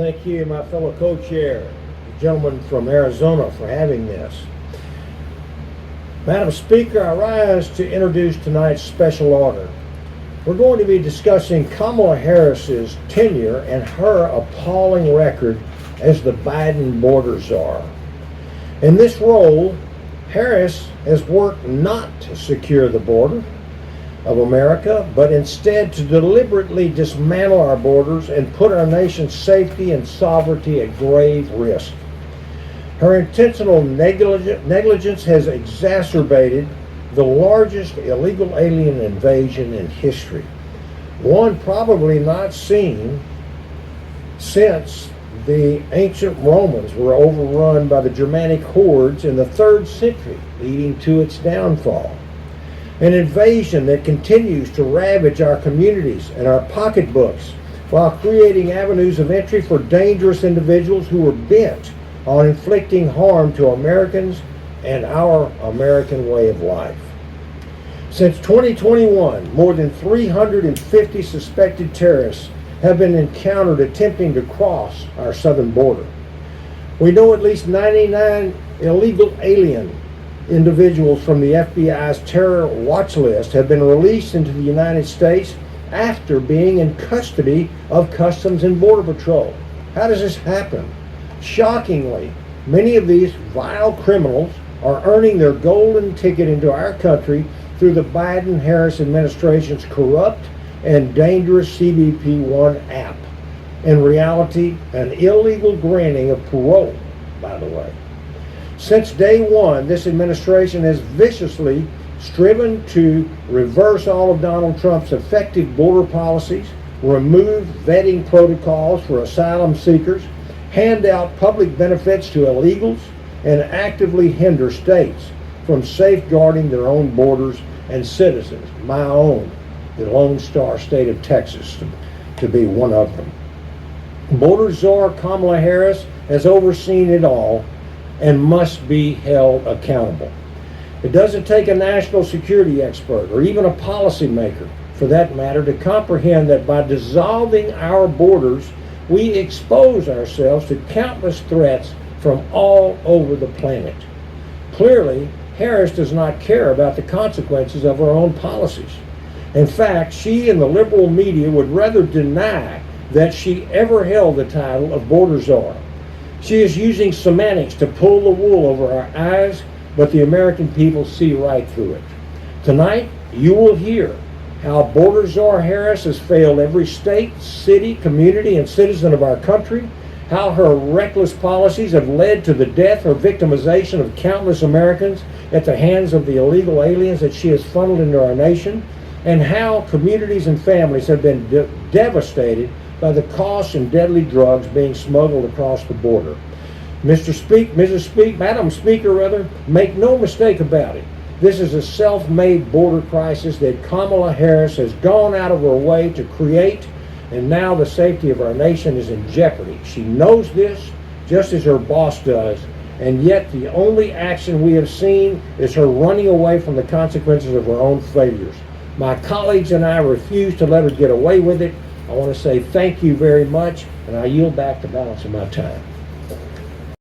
Thank you, my fellow co-chair, the gentleman from Arizona, for having this. Madam Speaker, I rise to introduce tonight's special order. We're going to be discussing Kamala Harris's tenure and her appalling record as the Biden border czar. In this role, Harris has worked not to secure the border of America, but instead to deliberately dismantle our borders and put our nation's safety and sovereignty at grave risk. Her intentional negligence has exacerbated the largest illegal alien invasion in history, one probably not seen since the ancient Romans were overrun by the Germanic hordes in the 3rd century, leading to its downfall. An invasion that continues to ravage our communities and our pocketbooks while creating avenues of entry for dangerous individuals who are bent on inflicting harm to Americans and our American way of life. Since 2021, more than 350 suspected terrorists have been encountered attempting to cross our southern border. We know at least 99 illegal alien individuals from the FBI's terror watch list have been released into the United States after being in custody of Customs and Border Patrol. How does this happen? Shockingly, many of these vile criminals are earning their golden ticket into our country through the Biden-Harris administration's corrupt and dangerous CBP-1 app. In reality, an illegal granting of parole, by the way. Since day one, this administration has viciously striven to reverse all of Donald Trump's effective border policies, remove vetting protocols for asylum seekers, hand out public benefits to illegals, and actively hinder states from safeguarding their own borders and citizens. My own, the Lone Star State of Texas, to be one of them. Border czar Kamala Harris has overseen it all and must be held accountable. It doesn't take a national security expert or even a policymaker, for that matter, to comprehend that by dissolving our borders, we expose ourselves to countless threats from all over the planet. Clearly, Harris does not care about the consequences of her own policies. In fact, she and the liberal media would rather deny that she ever held the title of border czar. She is using semantics to pull the wool over our eyes, but the American people see right through it. Tonight, you will hear how border czar Harris has failed every state, city, community, and citizen of our country, how her reckless policies have led to the death or victimization of countless Americans at the hands of the illegal aliens that she has funneled into our nation, and how communities and families have been devastated by the costs and deadly drugs being smuggled across the border. Madam Speaker, make no mistake about it. This is a self-made border crisis that Kamala Harris has gone out of her way to create, and now the safety of our nation is in jeopardy. She knows this, just as her boss does, and yet the only action we have seen is her running away from the consequences of her own failures. My colleagues and I refuse to let her get away with it. I want to say thank you very much, and I yield back the balance of my time.